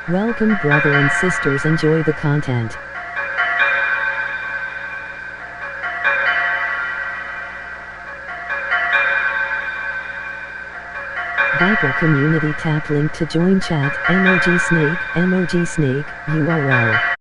Welcome brother and sisters, enjoy the content. Viber community, tap link to join chat, emoji snake, URL.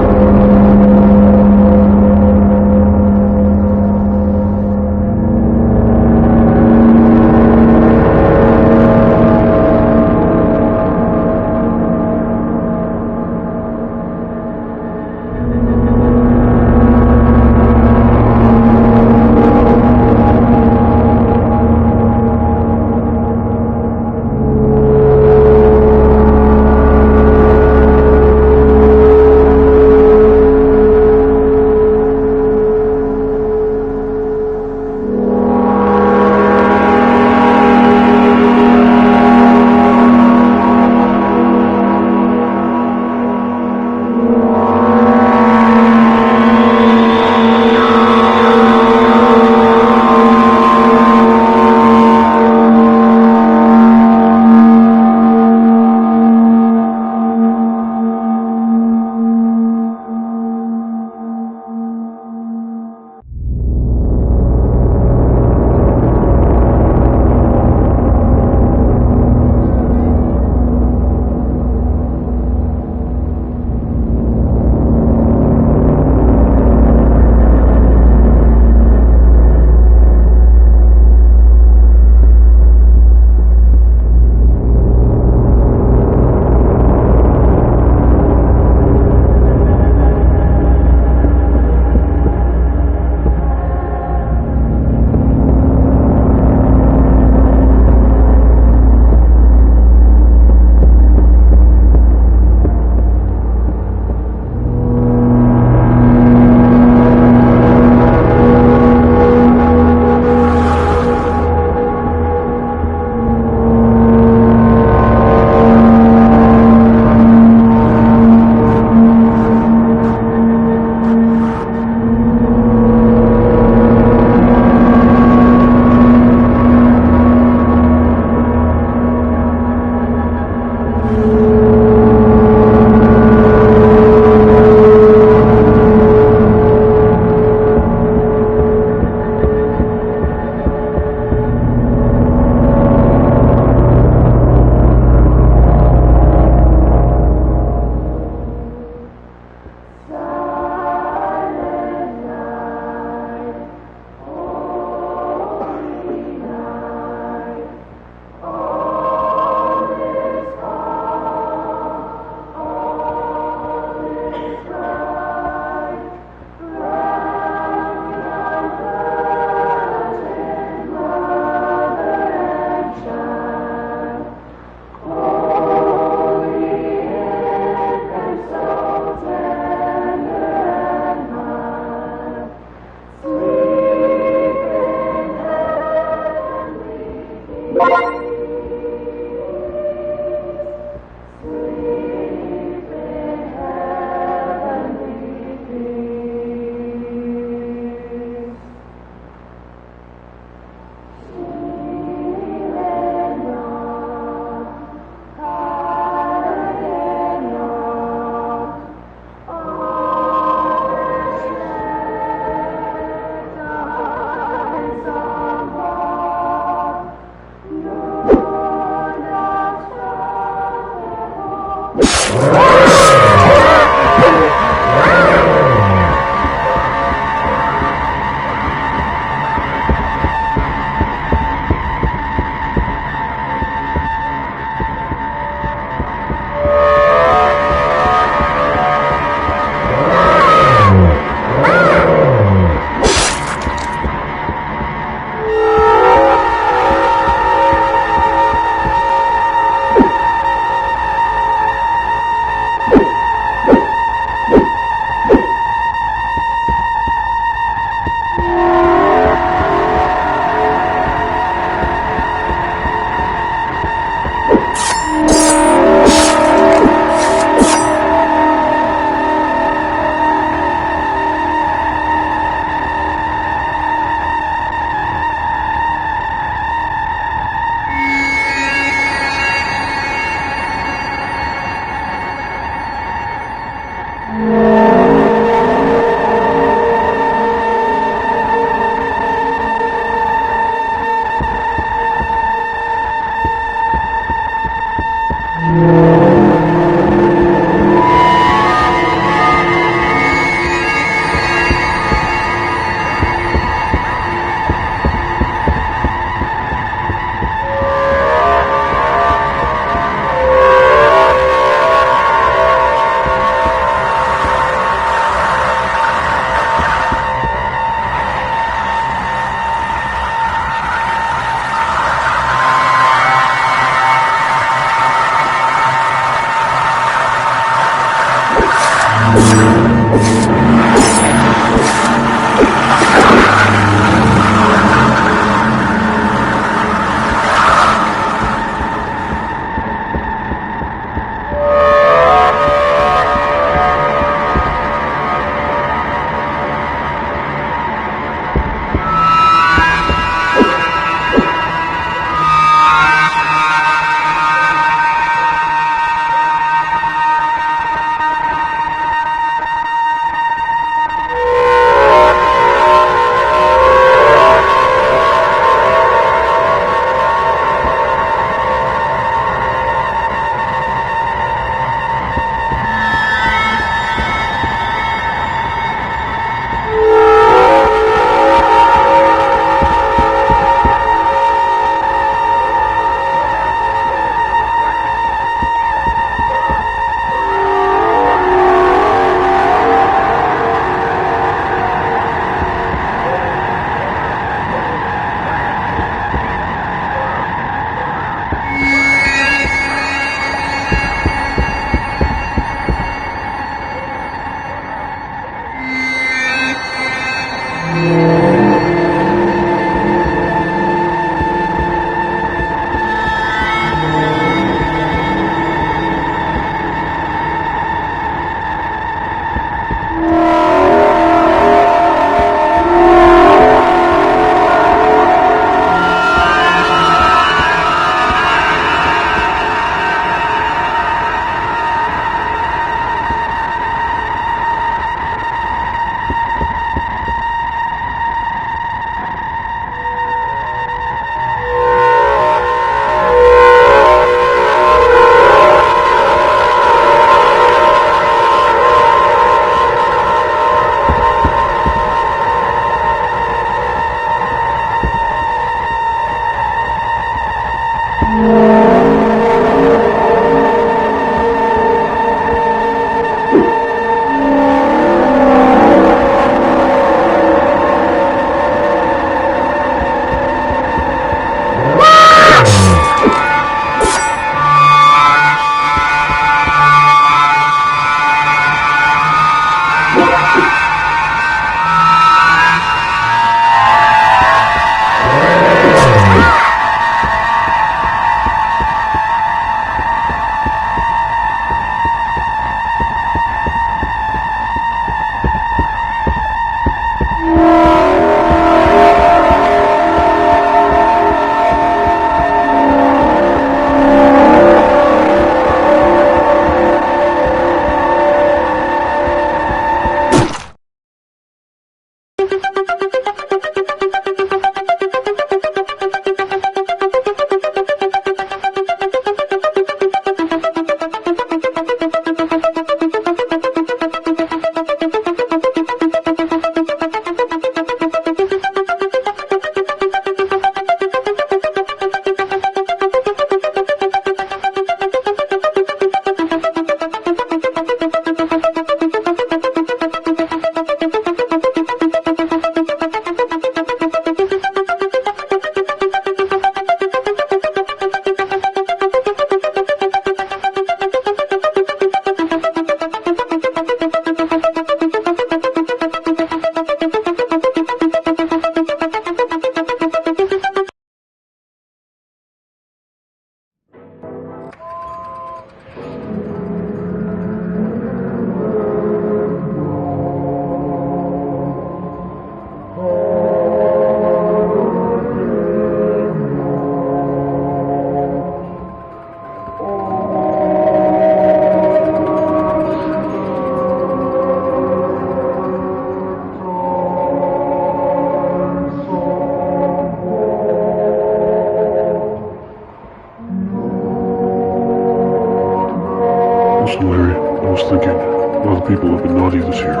Listen, Larry, I was thinking, a lot of people have been naughty this year.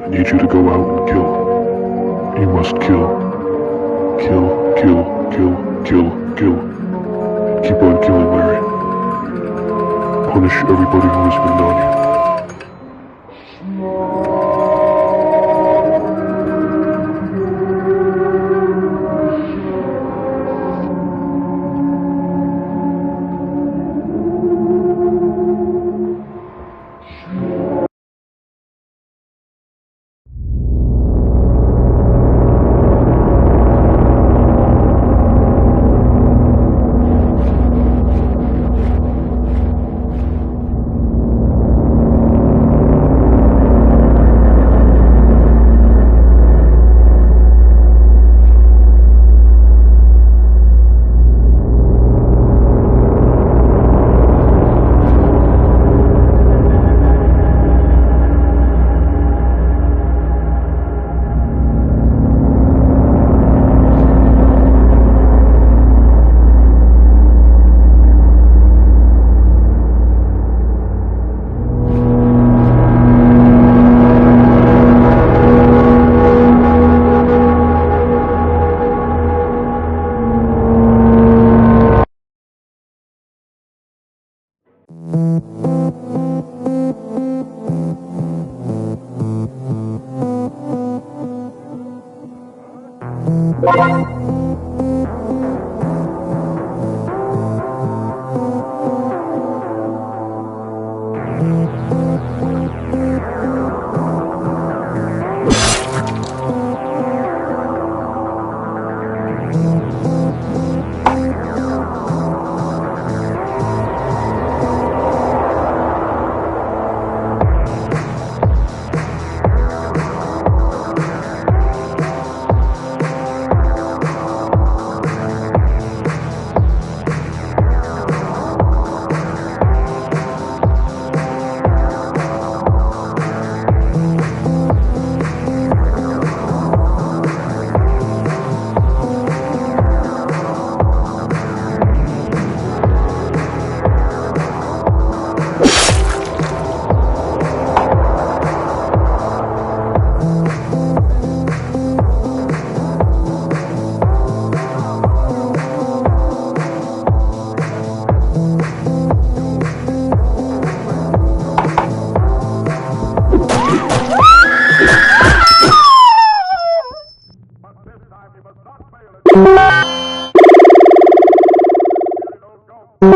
I need you to go out and kill. You must kill. Kill, kill, kill, kill, kill. Keep on killing, Larry. Punish everybody who has been naughty. Good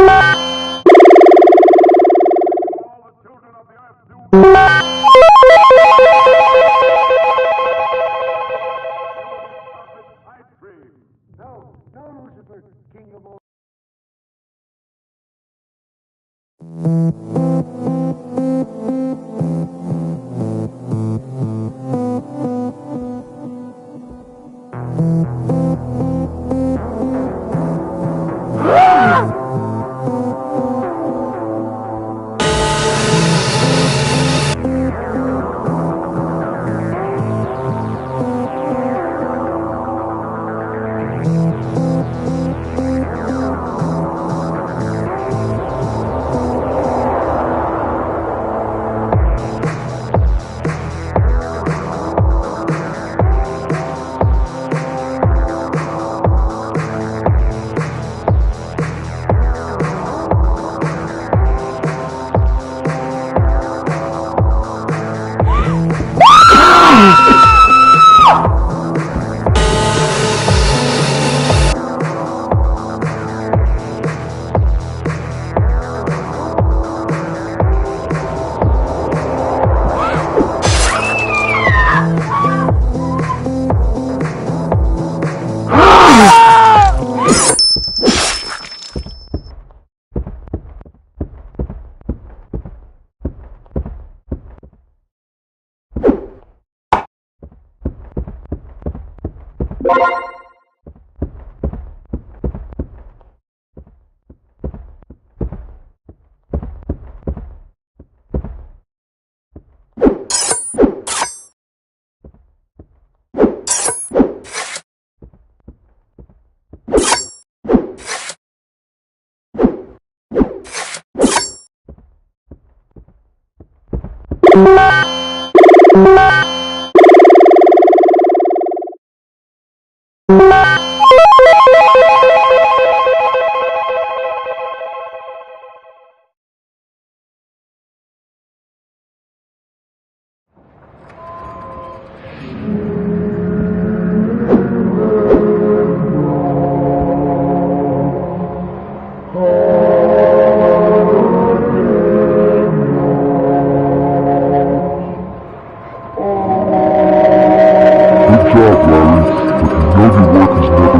job, Larry, but you know your work is never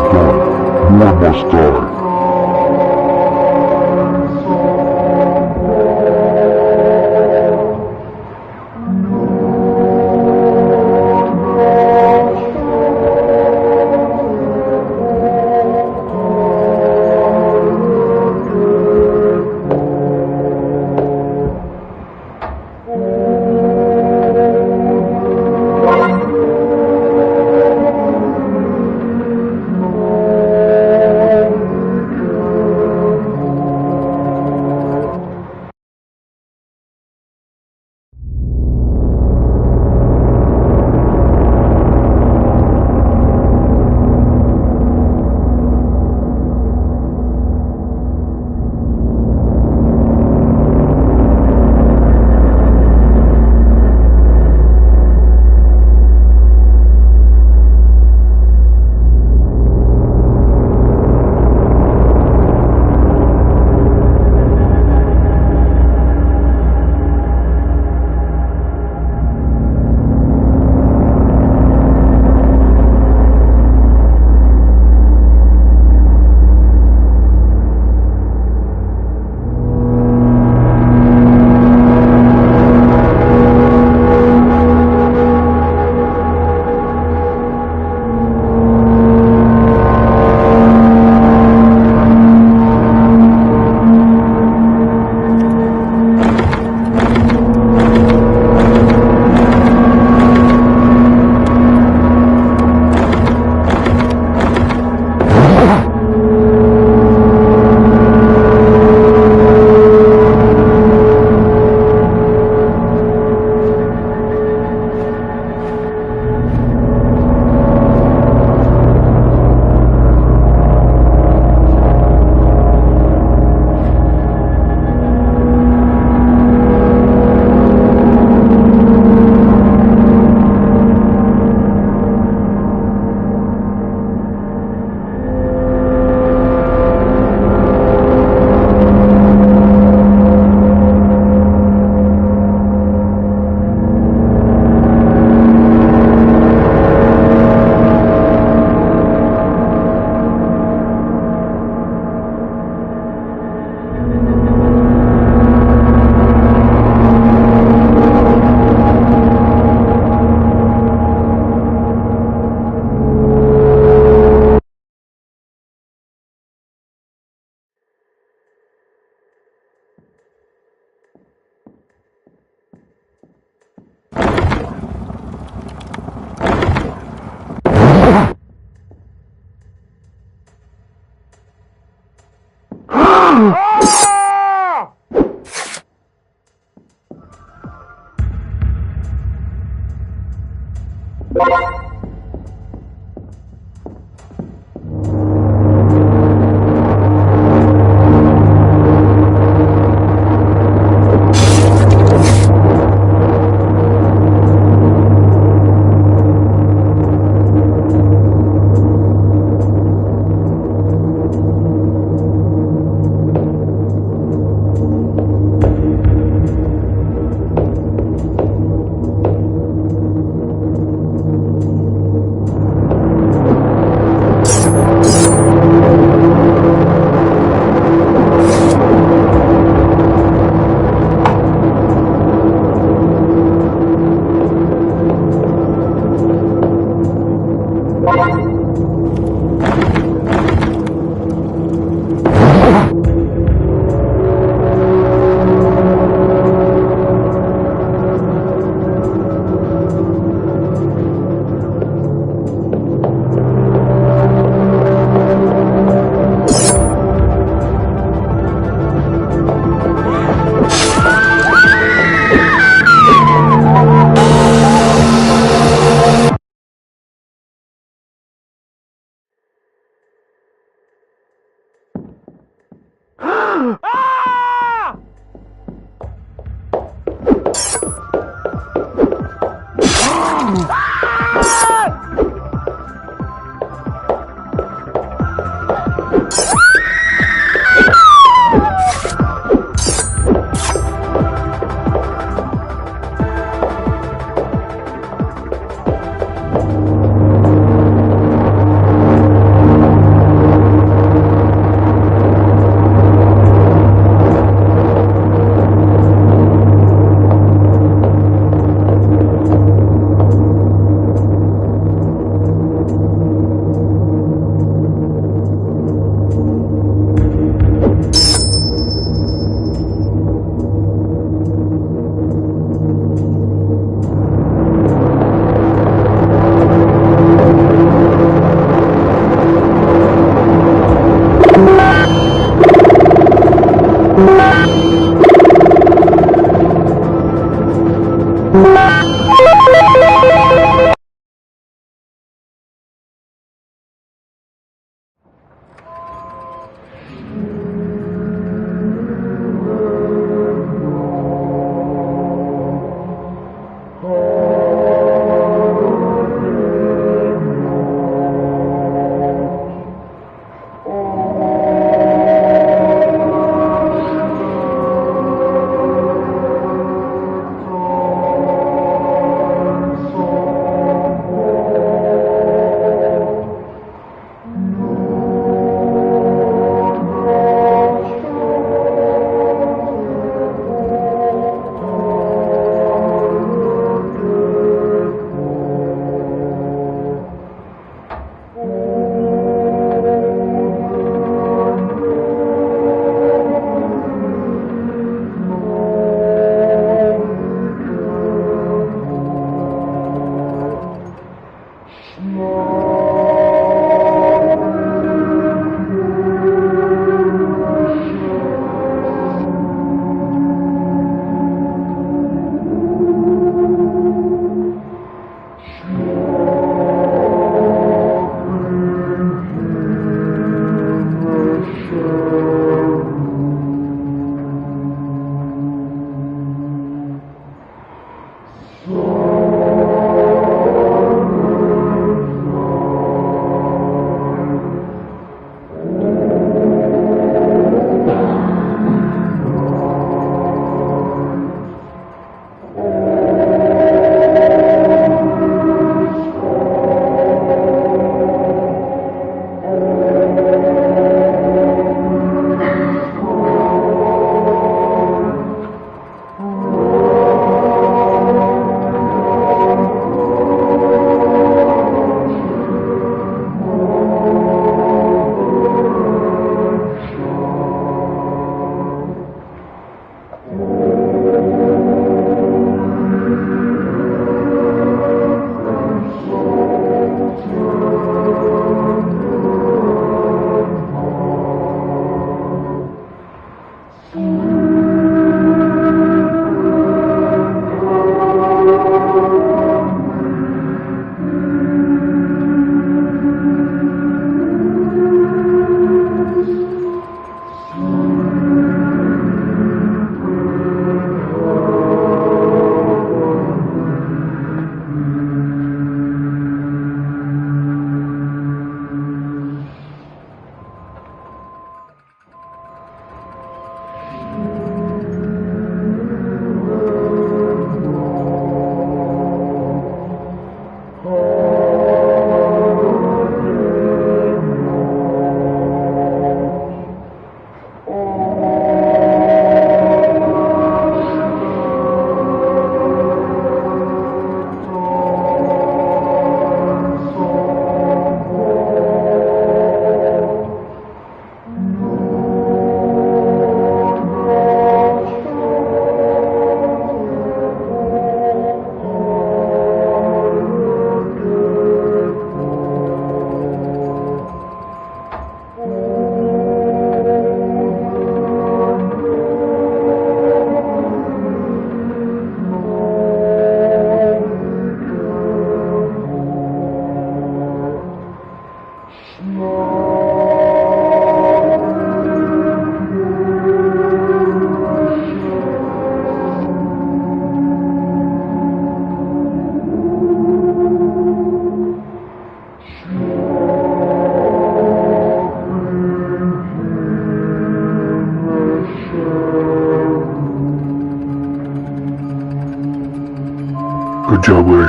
Good job, Larry.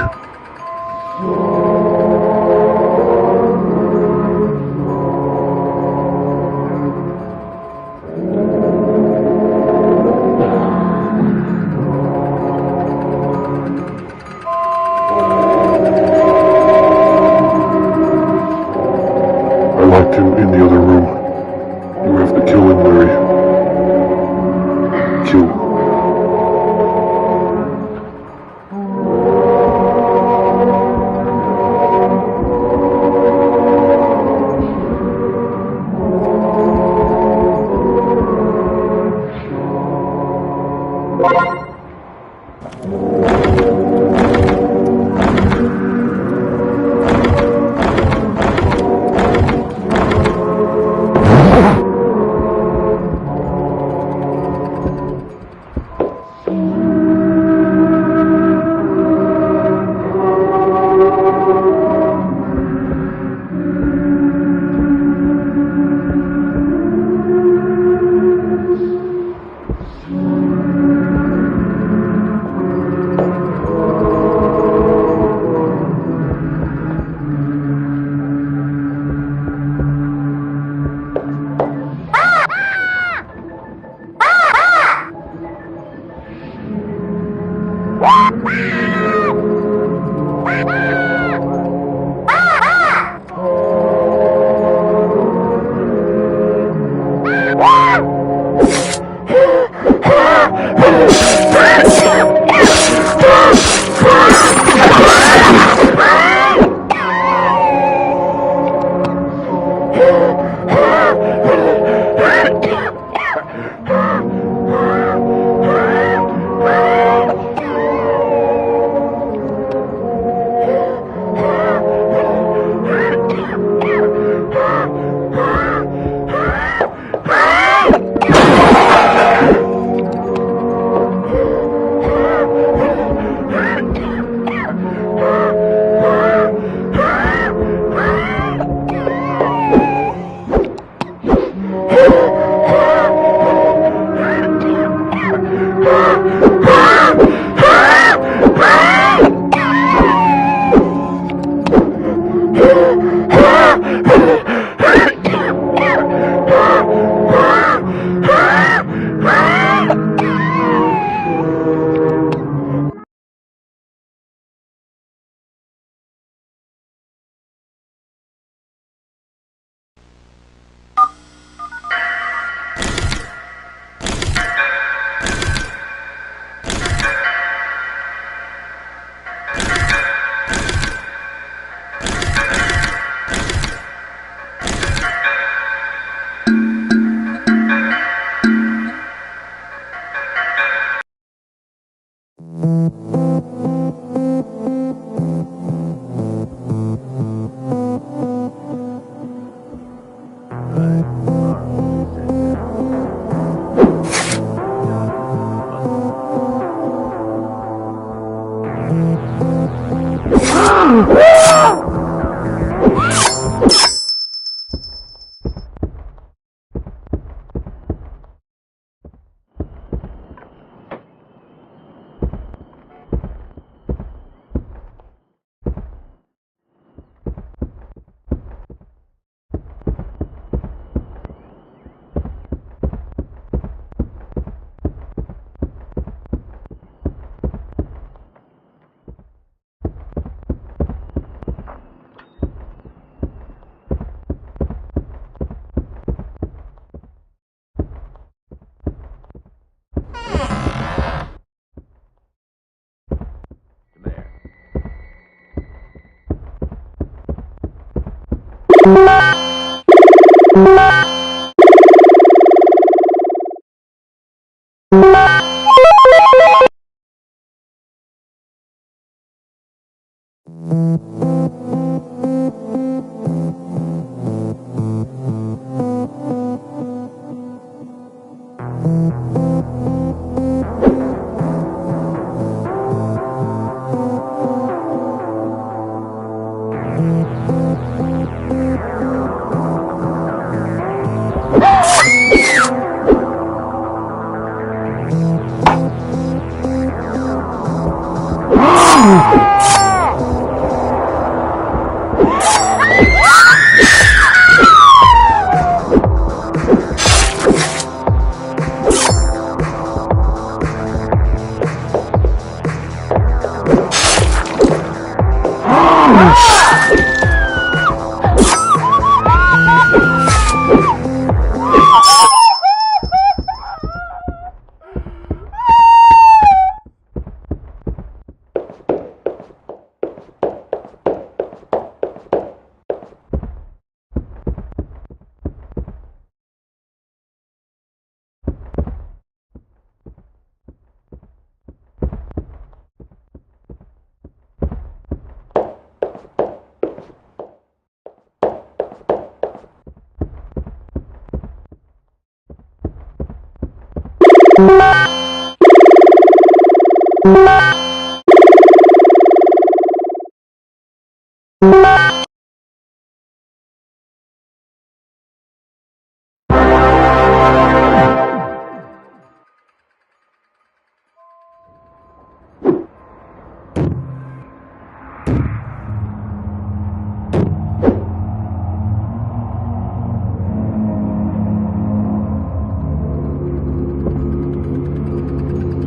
I locked him in the other room. You have to kill him, Larry. Kill.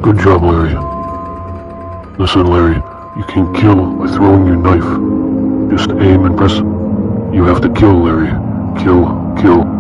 Good job, Larry. Listen, Larry, you can kill by throwing your knife. Just aim and press. You have to kill, Larry. Kill, kill.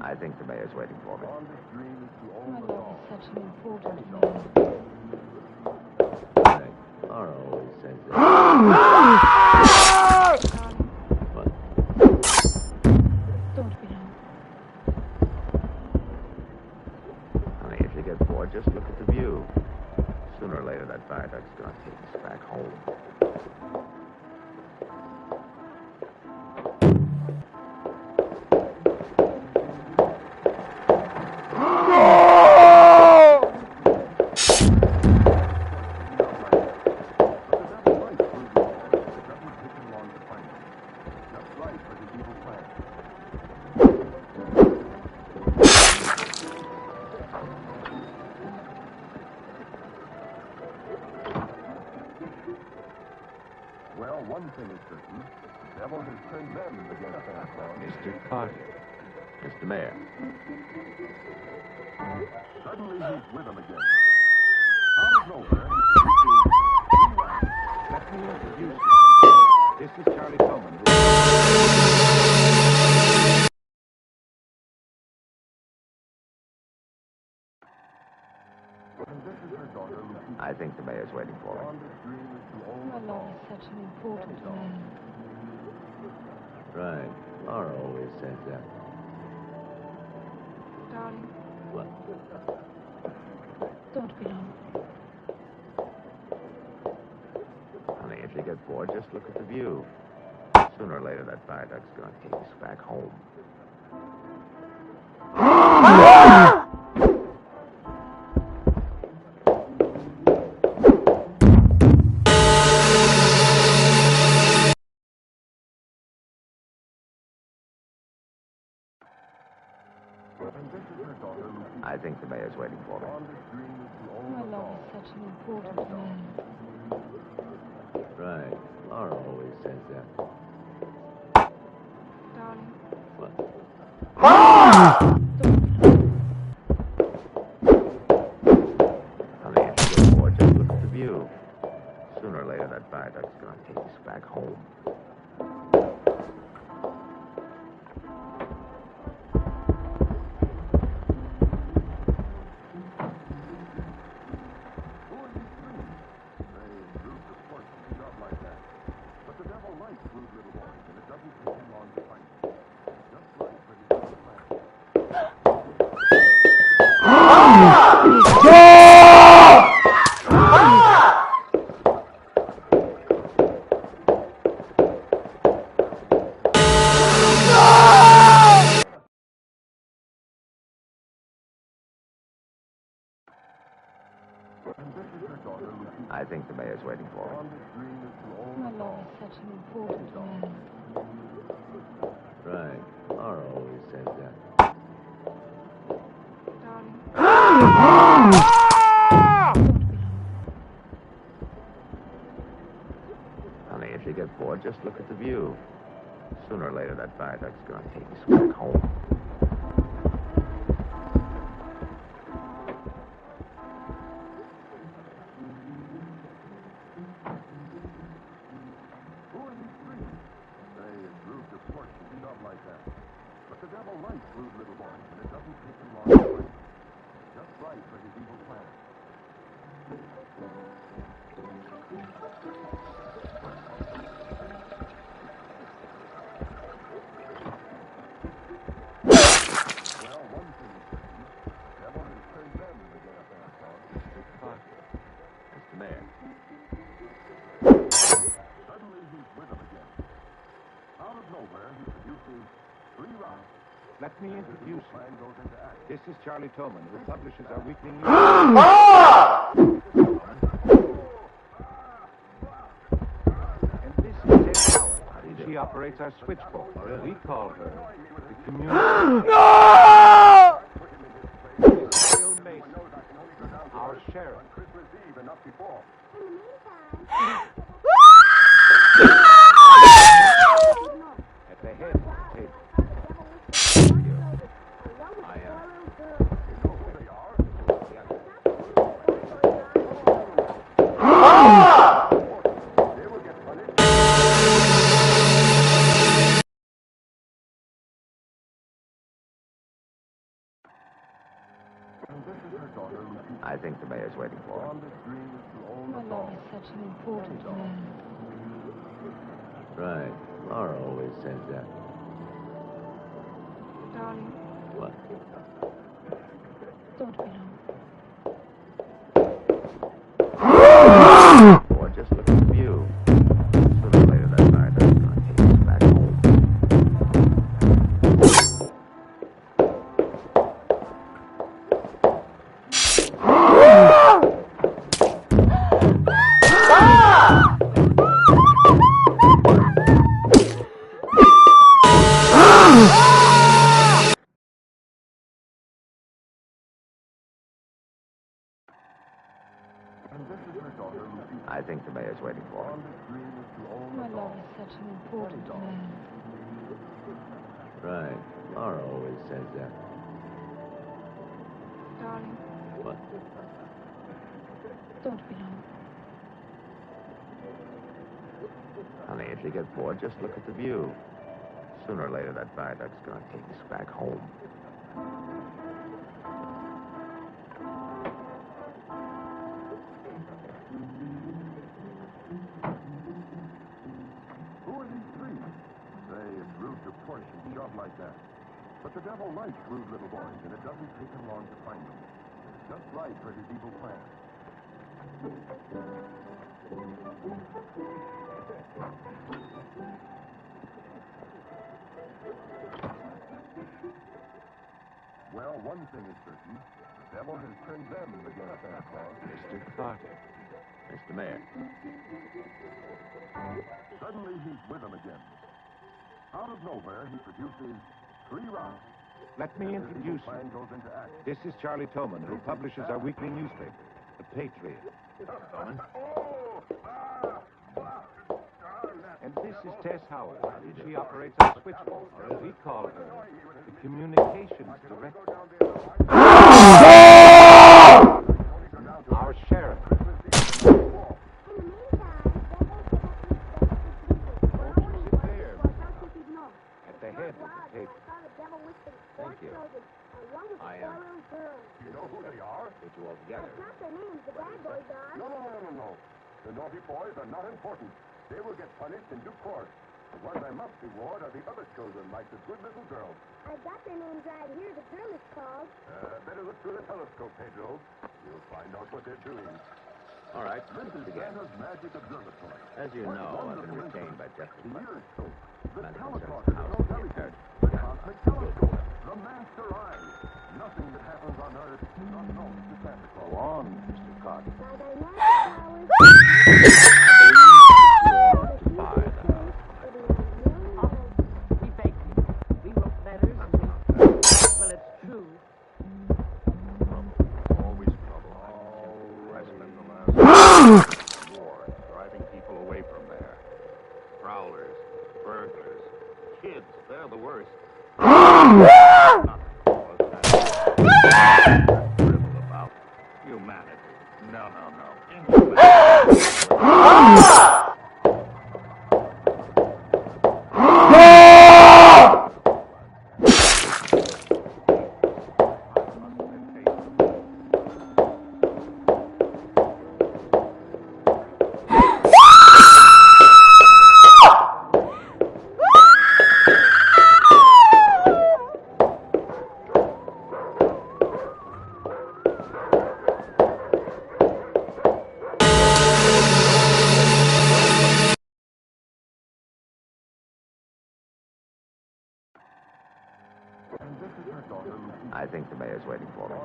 I think the mayor's waiting for me. My love is such an important man. Right. Laura always says that. What? Don't be long. Honey, if you get bored, just look at the view. Sooner or later, that viaduct's gonna take us back home. Well, one thing is certain. The devil has turned them against Santa Claus. Mr. Carter. Mr. Mayor. Suddenly he's with them again. Out of nowhere, Let me introduce you. This is Charlie Tillman. I think the mayor's waiting for me. My love is such an important man. Right. Laura always says that. Darling, What? don't be long. Honey, if you get bored, just look at the view. Sooner or later, that viaduct's gonna take us back home. I think the mayor's waiting for me. My love is such an important man. Right. Laura always says that. Darling, What? Honey, if you get bored, just look at the view. Sooner or later, that viaduct's gonna take us back home. I think the mayor's waiting for him. My love is such an important man. Right. Laura always says that. Darling. Honey, if you get bored, just look at the view. Sooner or later, that viaduct's going to take us back home. Who are these three? Say, it's rude to push and shove like that. But the devil likes rude little boys, and it doesn't take him long to find them. Just right for his evil plan. Well, one thing is certain. The devil has turned them against their cause. Mr. Mayor. Suddenly he's with them again. Out of nowhere, he produces 3 rocks. Let me introduce you. Plan goes into act. This is Charlie Tolman, who publishes our weekly news. And this is Ted Howard. She operates our switchboard. We call her the community. Bill Mason, our sheriff. Christmas Eve and not before. At the head of the table. I am. You know who they are? They will get punished. And this is her daughter, Lucy. I think the mayor's waiting for him. Fondest dream is to own My a love dog. is such an important man. Right. Laura always says that. Darling, What? don't be long. Or just look at the view. Sooner or later, that viaduct's going to take us back home. And this is her daughter, Lucy. I think the mayor's waiting for him. Fondest dream is to own My a love dog. is such an important man. Right. Laura always says that. Darling, What? don't be long. Honey, if you get bored, just look at the view. Sooner or later, that viaduct's going to take us back home. Who are these three? Say, it's rude to push and shove like that. But the devil likes rude little boys, and it doesn't take him long to find them. It's just right for his evil plan. Well, one thing is certain. The devil has turned them against their cause. Mr. Carter. Mr. Mayor. Suddenly he's with them again. Out of nowhere, he produces 3 rocks. Let me introduce you. Plan goes into act. This is Charlie Tolman, who publishes our weekly newspaper, The Patriot. And this is Tess Howard. She operates our switchboard. We call her the communications director. Our sheriff. At the head of the table. Thank you. I am. You know who they are? Get you all together. No. The naughty boys are not important. They will get punished in due course. The ones I must reward are the other children, like the good little girls. I got their names right here. The girl is called. Better look through the telescope, Pedro. You'll find out what they're doing. All right, This is begin. Santa's Magic Observatory. As you know, I've been retained by Jeffrey The Butler. Earthscope, the Magic Teletalk, Observatory House knows of the everything. Inheritance. The Cosmic Telescope, the Master Eye. Nothing that happens on Earth is not known to Santa Claus. Go on, Mr. Carter. By their magic powers. We begged him. We wrote letters and we... Well, it's true. Always trouble. I spent the last war driving people away from there. Prowlers, burglars, kids, they're the worst. Nothing was that dribble about humanity. No. I think the mayor's waiting for me.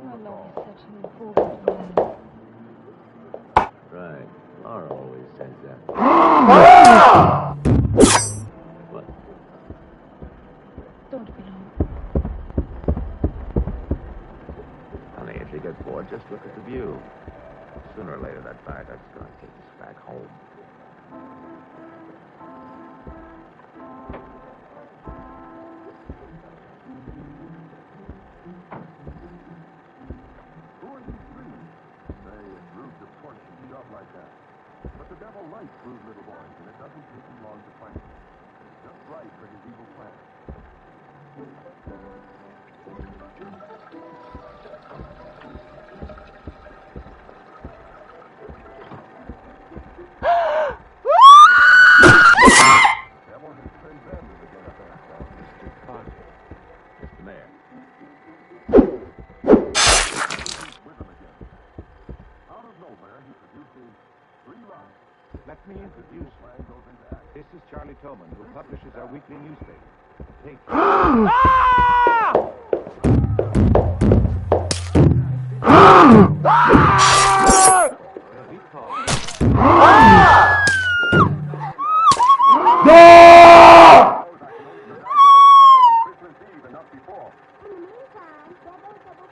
My love is such an important man. Right. Laura always says that. What? Don't be long. Honey, if you get bored, just look at the view. Sooner or later, that viaduct's going to take us back home. Who are these three? Say, it rude to push and shove like that. But the devil likes rude little boys, and it doesn't take him long to find them. It's just right for his evil plan. Devil has sent them to get us there. Mr. Carter. Mr. Mayor. With him again. Out of nowhere, he produces 3 rocks. Let me introduce you. Plan goes into action. This is Charlie Tolman, who publishes our weekly newspaper. Take we call Christmas Eve and not before. In the meantime, Devil deja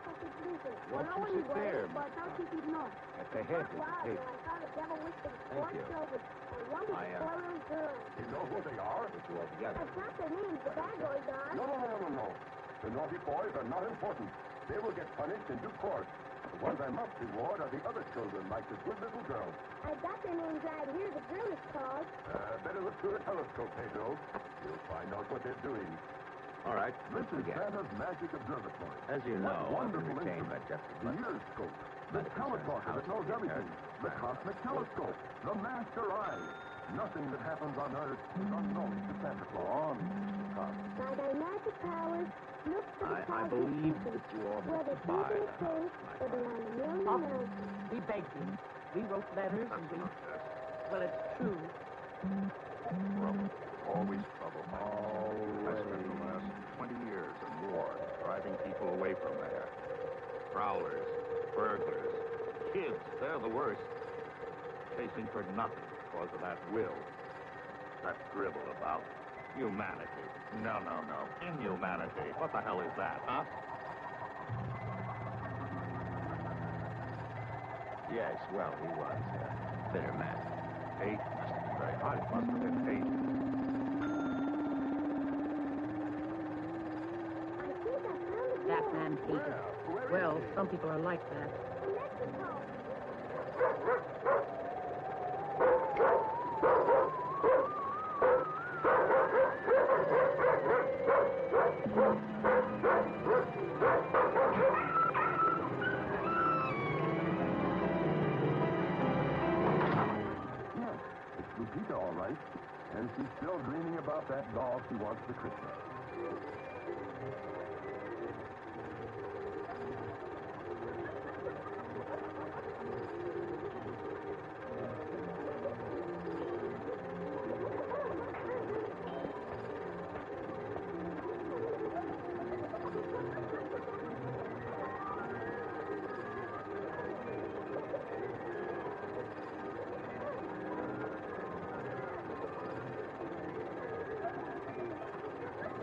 sus luces. Won't No you one sit worries, there? but don't you keep no. at the head of the Wow, table. I found a devil with the Thank four you. children and one with I, 4 little girls. You know who they are? Put you all together. That's not their names, the bad boys are. No. The naughty boys are not important. They will get punished in due course. The ones I must reward are the other children, like the good little girls. I got their names right here. The drill is called. Better look through the telescope, Pedro. You'll find out what they're doing. All right, This let's is begin. Santa's magic observatory. As you What know, I've wonderful been retained by instrument. Jeff The ear scope. The Medicine teletalker says that knows how to everything. get The cosmic telescope. The master eye. Nothing that happens on Earth is unknown to Santa Claus. By thy magic powers, look for the I cosmic believe secrets, that you all whether have to buy deep in the space house, or my beyond a million friend. mountains. We begged him. We wrote letters and we... Well, it's true. Trouble. Always trouble. I spent the last 20 years in war driving people away from there. Prowlers, burglars, kids, they're the worst. Chasing for nothing because of that will. That dribble about humanity. No. Inhumanity. What the hell is that, huh? Yes, well, he was a bitter man. Hate must be very high. It must have been hate. I think I found a That door. man hated. Well, some people are like that. In Mexico. Yes, it's Lupita, all right. And she's still dreaming about that doll she wants for Christmas.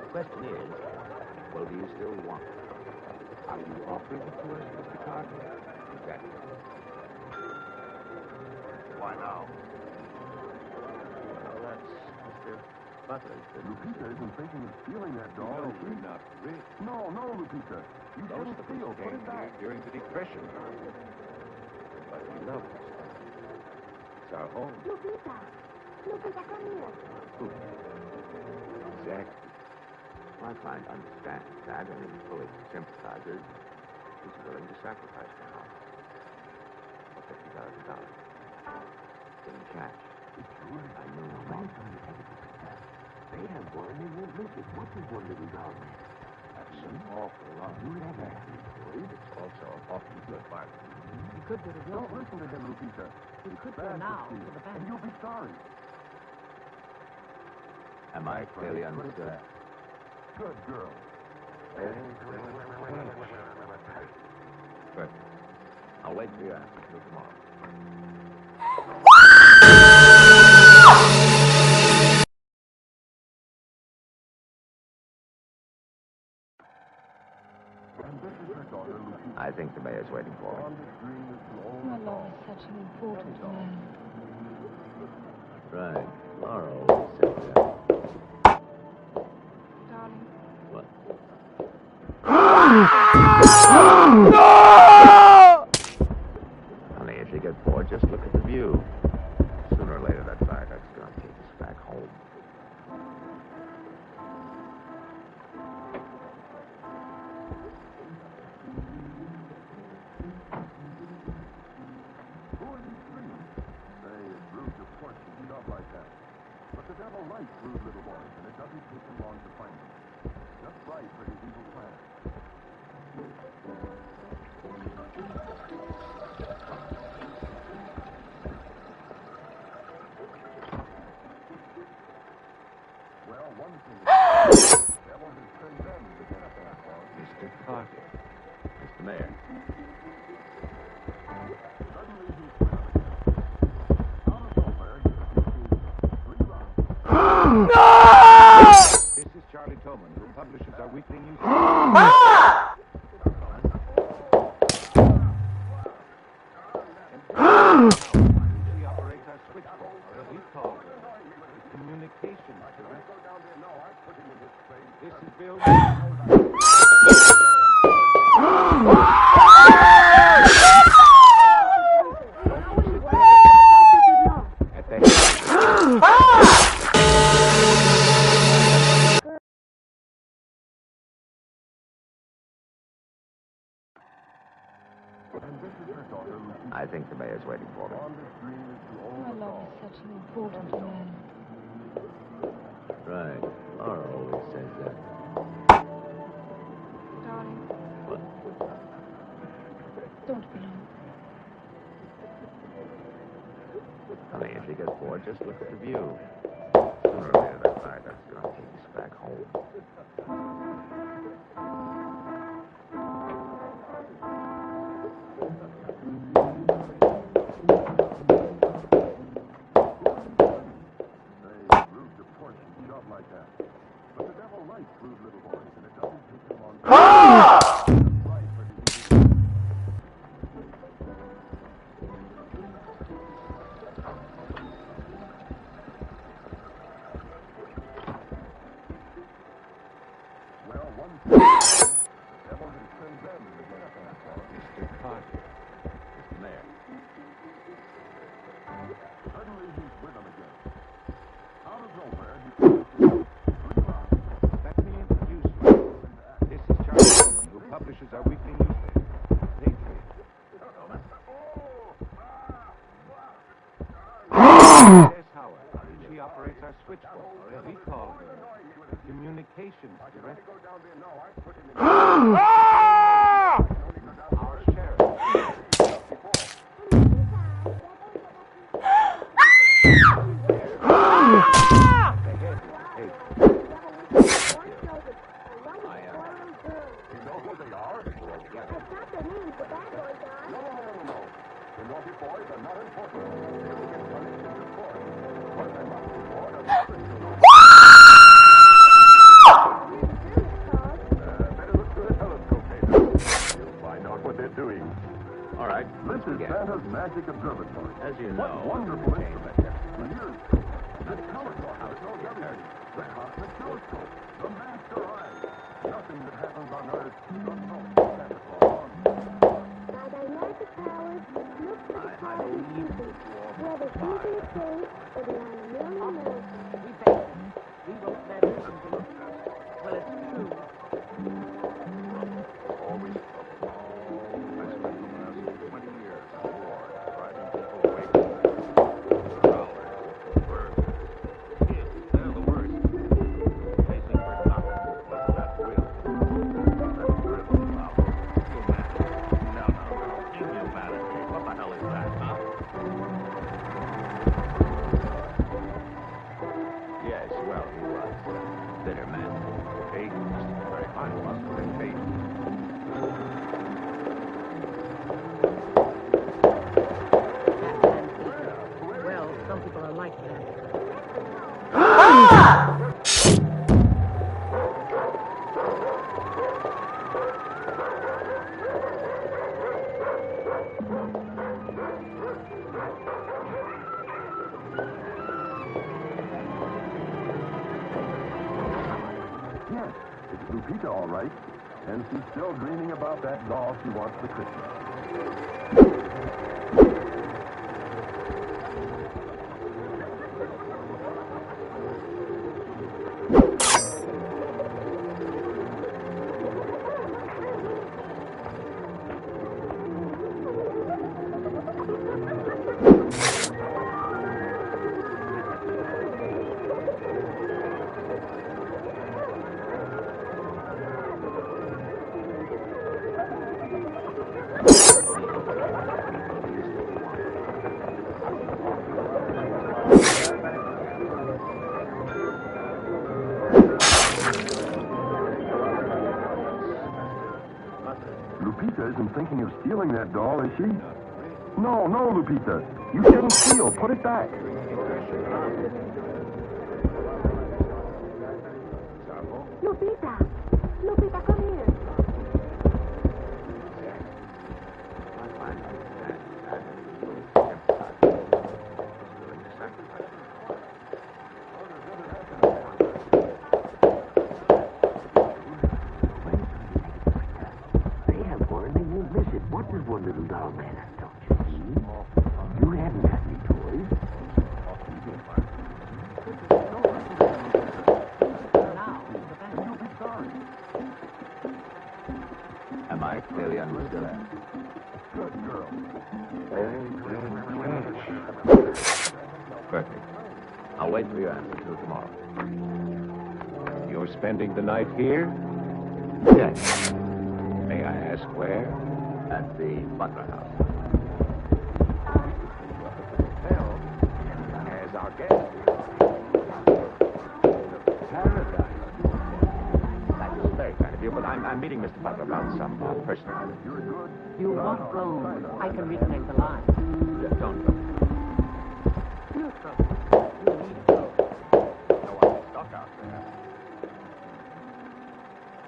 The question is, well, do you still want it? Are you offering it to us, Mr. Carter? Exactly. Why now? Well, that's Mr. Butler's business. Lupita isn't thinking of stealing that No, doll. we're not rich. No, Lupita. You Most shouldn't of steal. us Put came it back. here during the Depression. But we love this town. It's our home. Lupita! Lupita, come here. Exactly. My client understands that and he fully sympathizes. He's willing to sacrifice the house for $50,000 in cash. It's yours. I know no Why more. don't you take it, Lupita? They have one. They won't miss it. What is $1 million? That's an awful lot. You have actually toyed. It's also an awfully good bargain. You could do the Don't will. listen to him, Lupita. You could go Bad now steal, to the and bank. you'll be sorry. Am I clearly understood? Good girl. Good. I'll wait for your answer till tomorrow. And this is her daughter, Lupita. I think the mayor's waiting for me. On this dream is to own My a love doll. is such an important man. Right. Laura always said that. Darling, What? Honey, if you get bored, just look at the view. Sooner or later, that viaduct's gonna take us back home. Who are these three? Say, it's rude to push and shove like that. But the devil likes rude little boys, and it doesn't take him long to find them. Just right for his evil plan. Well, one thing is, the devil has sent them to get up that far. Mr. Carter. Mr. Mayor. Suddenly he's with them again. Out of nowhere, he produces 3 rounds. This is Charlie Tolman, who publishes our weekly newspaper. She operates our switchboard. We call her the communications director. This is Bill. At the And this is her daughter, Lupita. I think the mayor's waiting for me. On this dream is to own my a love doll. is such an important man. Right. Laura always says that. Darling, What? don't be long. Honey, if you get bored, just look at the view. Sooner or later, that viaduct's gonna take us back home. Say, it's rude to push and shove like that. But the devil likes rude little boys, and it doesn't take him long to find them. Just right for his evil plan. Well, one thing is, the devil has sent them to get up that far. Mr. Carter. Mr. Mayor. Suddenly he's with them again. Out of nowhere, he produces 3 rounds. Let me introduce you. This is Charlie Tolman, who publishes our weekly newspaper. Patriot. There's Howard. She operates our switchboard. We call her the communications director. Our sheriff. Hey, You know who they are? That's not the names the bad boys are. No. The naughty boys are not important. They will get punished in due course. But they must be warned of other children. Santa's Magic Observatory. As you What know, wonderful came instruments. at For years, the telescope that shows everything. The cosmic telescope. The master eye. Nothing that happens on Earth doesn't know Santa Claus. By thy magic powers, look to the I clouds and believe see that you all where the spy. season is changed for beyond a million miles. We faked it. We wrote letters and we... Well, it's true. Always trouble. I spent the last 20 years in war, driving people away from there. Prowlers, burglars, kids, they're the worst. Chasing for nothing. What's that will? That thrill problem. Humanity. No. Inhumanity. What the hell is that, huh? Yes, well, he was. Bitter man. Patient. Very fine muscle and patient. Well, some people are like that. Yes, it's Lupita, all right. And she's still dreaming about that doll she wants for Christmas. Lupita isn't thinking of stealing that doll, is she? No, Lupita. You shouldn't steal. Put it back. Lupita! Lupita, come here. I find understand that sympathize is willing to sacrifice himself. They have one, they won't miss it. What does one little doll matter, don't you see? You haven't got any toys. Am I clearly understood? Good girl. Perfect. I'll wait for your answer till tomorrow. You're spending the night here? Yes. May I ask where? At the Butler House. Well, as our guest. Paradise. That's very kind of you, but I'm meeting Mr. Butler about some personal items. You want room. I can reconnect the line. Don't trouble. No trouble. You need room. No one's stuck out there.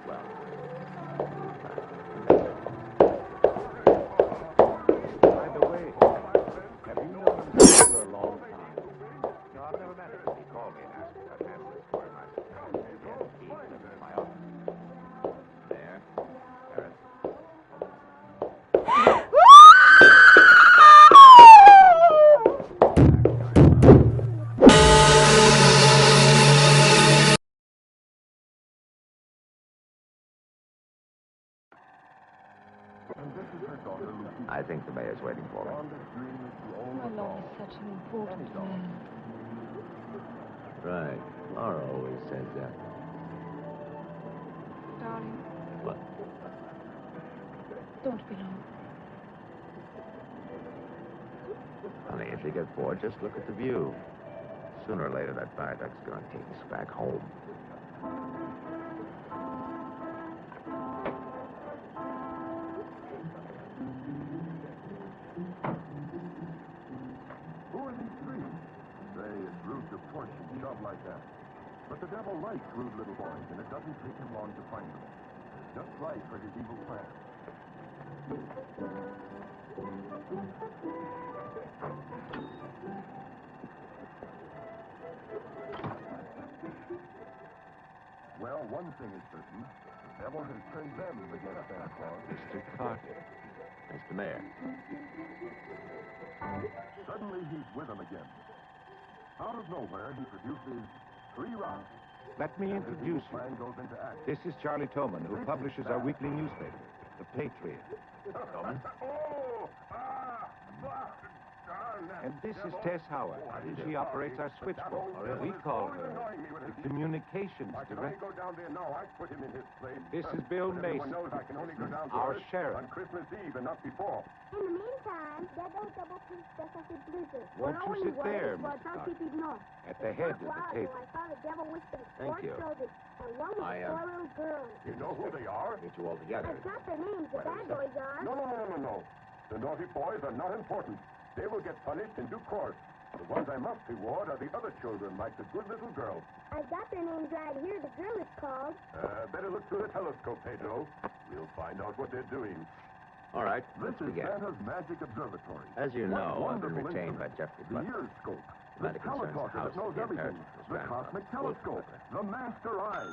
Well, By the way, have you known him for a long time? no, I've never met him. He called me and asked if I'd handle his for him. I said, no. He had a key delivered to my office. There. There. I think the mayor's waiting for me. My love is such an important man. Right. Laura always says that. Darling, What? don't be long. Honey, if you get bored, just look at the view. Sooner or later, that viaduct's going to take us back home. Who are these three? Say, it's rude to push and shove like that. But the devil likes rude little boys, and it doesn't take him long to find them. Just right for his evil plan. Well, one thing is certain. The devil has turned them against Santa Claus. Mr. Carter. Mr. Mayor. Suddenly, he's with them again. Out of nowhere, he produces 3 rocks. Let me And his introduce evil you. plan goes into act. This is Charlie Toman, who publishes our weekly newspaper, The Patriot. Toman? And this is Tess Howard. She operates our switchboard. We call her the Communications Director. Go down there now. I put him in his place. This is Bill But everyone Mason, knows I can only go down our there sheriff. on Christmas Eve and not before. In the meantime, there goes double piece just as it blizzard. Won't you sit there, Mr. Carter? Carter? At the head of the table. I saw the devil with the Thank four you. children, and one was I, a poor little girl. You know who they are? Get you all together. I've got their names. The bad boys are. No. The naughty boys are not important. They will get punished in due course. The ones I must reward are the other children, like the good little girl. I've got their names right here. The girl is called. Better look through the telescope, Pedro. We'll find out what they're doing. All right, This let's is begin. Santa's Magic Observatory. As you What know, I've been wonderful retained by instrument. Jeffrey The Butler. ear scope. The Matter concerns the teletalker house that knows of the everything. inheritance of his The grandfather, cosmic Wolf telescope. Butler. The master eye.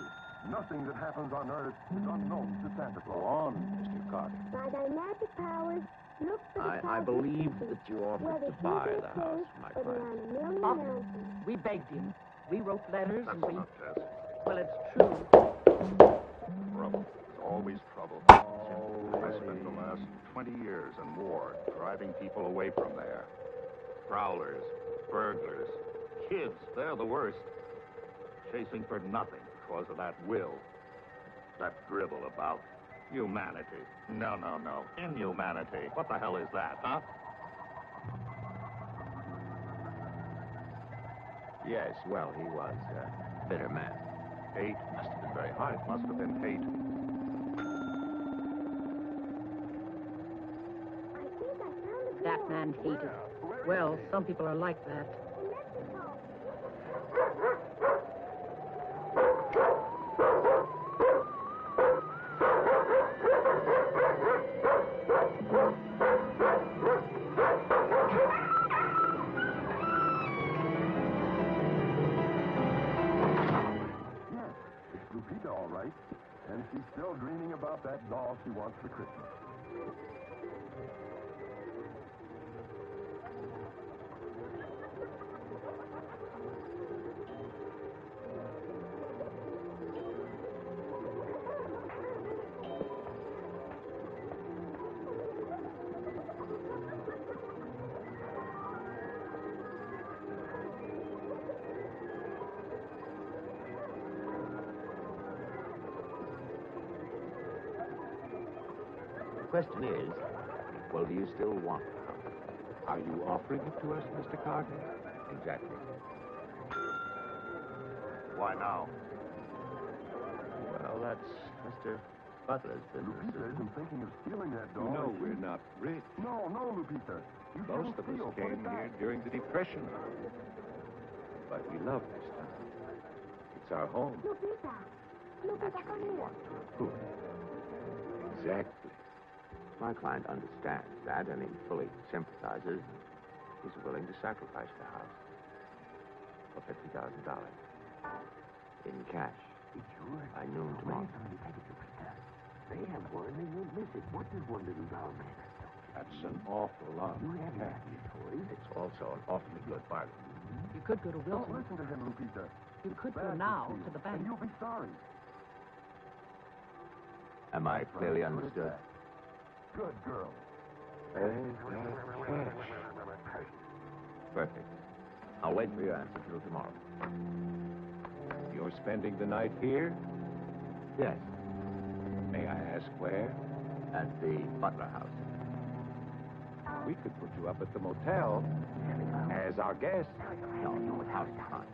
Nothing that happens on Earth is unknown to Santa Go Claus. on, Mr. Carter. By thy magic powers, look for the I cosmic believe teaching, that you where offered the to buy hidden the house cave for my or client. beyond a million Often. mountains. We begged him. We wrote letters and we... Tess. Well, it's true. Trouble. There's always trouble. I spent the last 20 years in war driving people away from there. Prowlers, burglars, kids, they're the worst. Chasing for nothing because of that will. That dribble about humanity. No. Inhumanity. What the hell is that, huh? Yes, well, he was a bitter man. Hate must have been very high. It must have been hate. I think I found a girl. That man hated. Well, some people are like that. In Mexico. Yes, it's Lupita, all right. And she's still dreaming about that doll she wants for Christmas. The question is, well, do you still want the house? Are you offering it to us, Mr. Carter? Exactly. Why now? Well, that's Mr. Butler's Lupita business. isn't thinking of stealing that You doll. know is she? we're not rich. No, Lupita. You Most can't of steal. us Put it came here back. during the Depression. But we love this town. It's our home. Lupita. Lupita, come Naturally, you here. want to improve it. Exactly. My client understands that, and he fully sympathizes. He's willing to sacrifice the house for $50,000 in cash by noon tomorrow. They have one, they won't miss it. What does one little doll man have told you? That's an awful lot You of haven't cash. got any toys. It's also an awfully good bargain. You could go to Don't Wilson. listen to him, Lupita. You could go Bad now for you, to the and bank. you'll be sorry. Am I clearly understood? Good girl. Perfect. I'll wait for your answer till tomorrow. You're spending the night here? Yes, May I ask where? at the Butler house. We could put you up at the motel as our guest. No, the house is fine.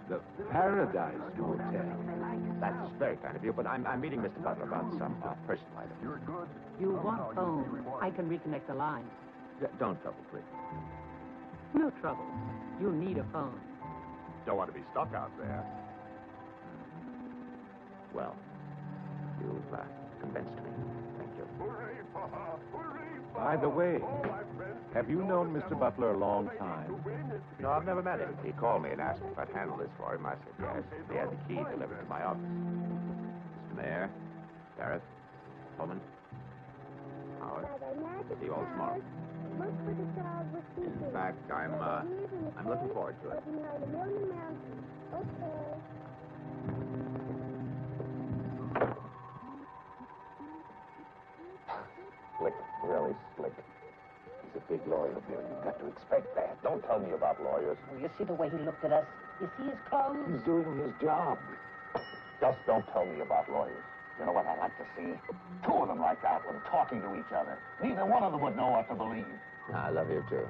The Paradise Motel. That's very kind of you, but I'm meeting Mr. Butler about some personal items. You're good. You Somehow want you'll be phone. rewarded. I can reconnect the line. Don't trouble, please. No trouble. You need a phone. Don't want to be stuck out there. Well, you've convinced me. Thank you. Hooray, ha-ha! Hooray, By the way, have you known Mr. Butler a long time? No, I've never met him. He called me and asked me if I'd handle this for him. I said yes. He had the key delivered to my office. Mr. Mayor, Sheriff, Pullman, Howard, see you all tomorrow. Look for the child we're seeking. In fact, I'm looking forward to it. Behind a million mountains. Okay. Slick, really slick. He's a big lawyer, Bill. You've got to expect that. Don't tell me about lawyers. Oh, you see the way he looked at us? You see his clothes? He's doing his job. Just don't tell me about lawyers. You know what I'd like to see? Two of them like that one, talking to each other. Neither one of them would know what to believe. I love you, too.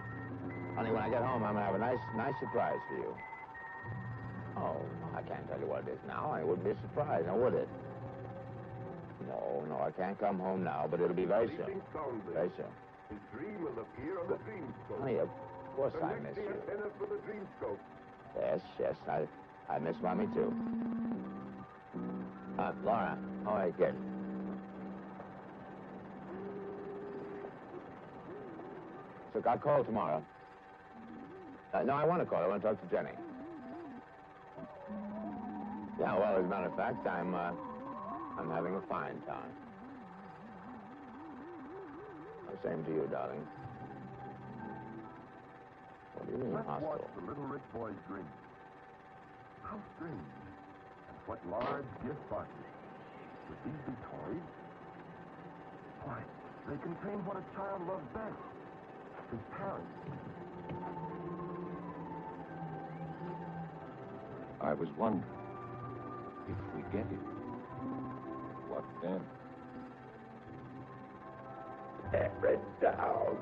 Honey, when I get home, I'm going to have a nice surprise for you. Oh, I can't tell you what it is now. It wouldn't be a surprise, now would it? No, I can't come home now, but it'll be very soon. Very soon. His dream will appear on the dream scope. Honey, of course I miss you. Antenna for the dream scope. Yes, I miss Mommy, too. Laura, how are you, kid? So I'll call tomorrow. No, I want to call. I want to talk to Jenny. Yeah, well, as a matter of fact, I'm having a fine time. The same to you, darling. What do you mean, Let's hostile? watch the little rich boy's dream. How strange. And what large gift boxes. Would these be toys? Why, they contain what a child loves best. His parents. I was wondering, if we get it, what then? Every dog.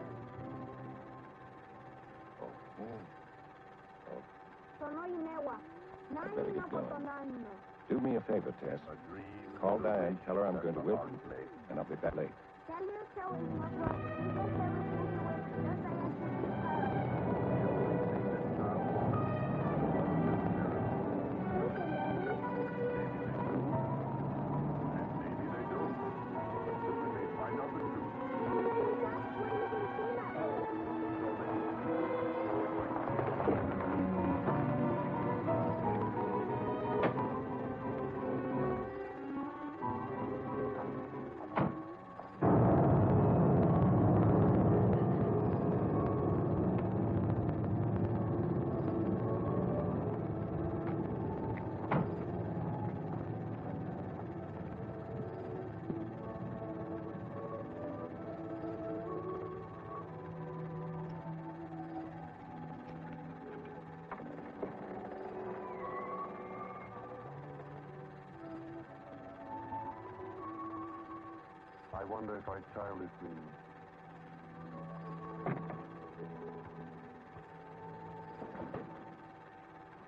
I better get going. Do me a favor, Tess. Call Diane, tell her I'm going to Wilton, and I'll be back late. I wonder if our child is dreaming.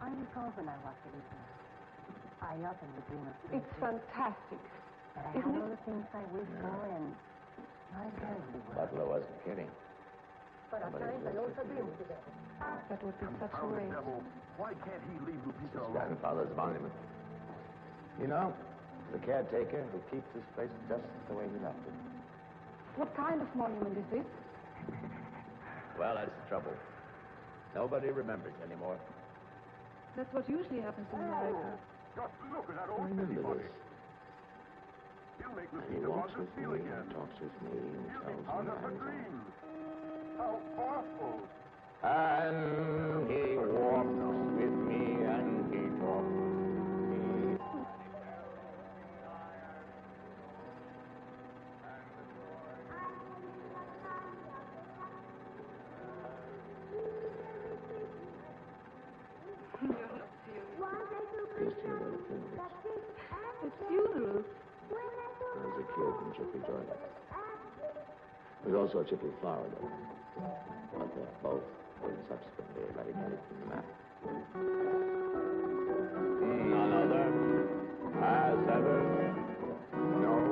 I recall when I was a little. I often would dream of things. It's fantastic. But I had all the things I wished for, and I tell you what. Butler wasn't kidding. But at times I also dream together. That would be such a Confound the waste. devil. Why can't he leave Lupita His alone? grandfather's monument. You know, the caretaker who keeps this place just the way he left it. What kind of monument is this? Well, that's the trouble. Nobody remembers anymore. That's what usually happens in America. Just look at that old Remember busybody. this. He'll make And he Lupita want walks to with steal me, again. and talks with me, and He'll be tells me part of I'm her his own. dream. How awful. And he walks with me, and he talks with me. Used to hear that at funerals. It's funerals. When I was a kid in Chipley, Georgia. There's also a Chipley, Florida. But they're both been subsequently eradicated from the map. None other has ever known.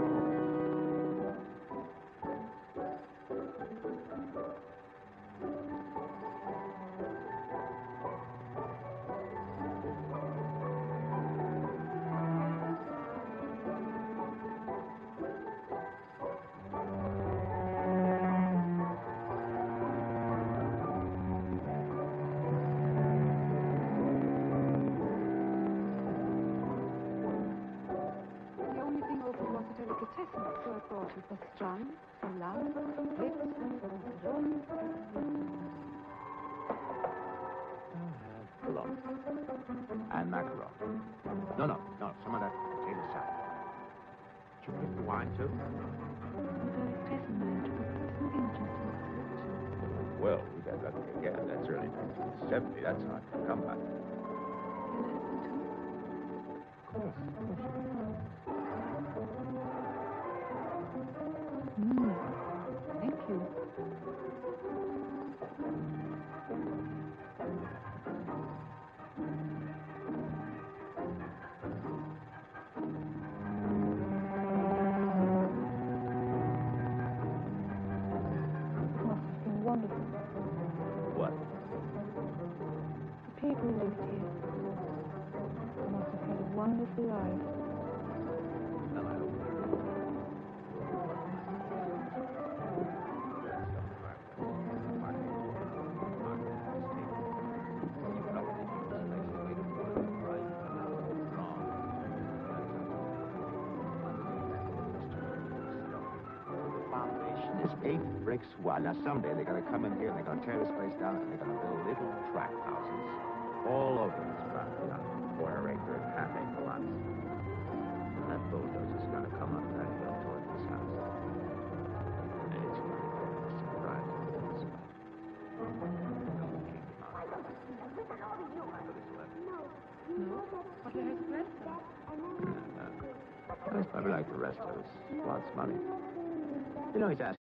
hoping it was a delicatessen, so I brought you pastrami, salami, lips, macaroni. Bologna. And macaroni. No, some of that potato salad. Did you bring the wine, too? Delicatessen manager, but it's an agency. Well, we got lucky again. That's early 1970. That's hard to come by. Thank you. Must have been wonderful. What? The people who lived here must have had a wonderful life. Well, I hope foundation is 8 bricks wide. Now, someday they're going to come in here and they're going to tear this place down and they're going to build little tract houses all over this property on quarter-acre and half-acre lots. And that bulldozer's going to come up that hill toward this house. And it's going to be a surprise to this way. But there has blessed them. He's probably like the rest of us. Wants money. You know, he's asking.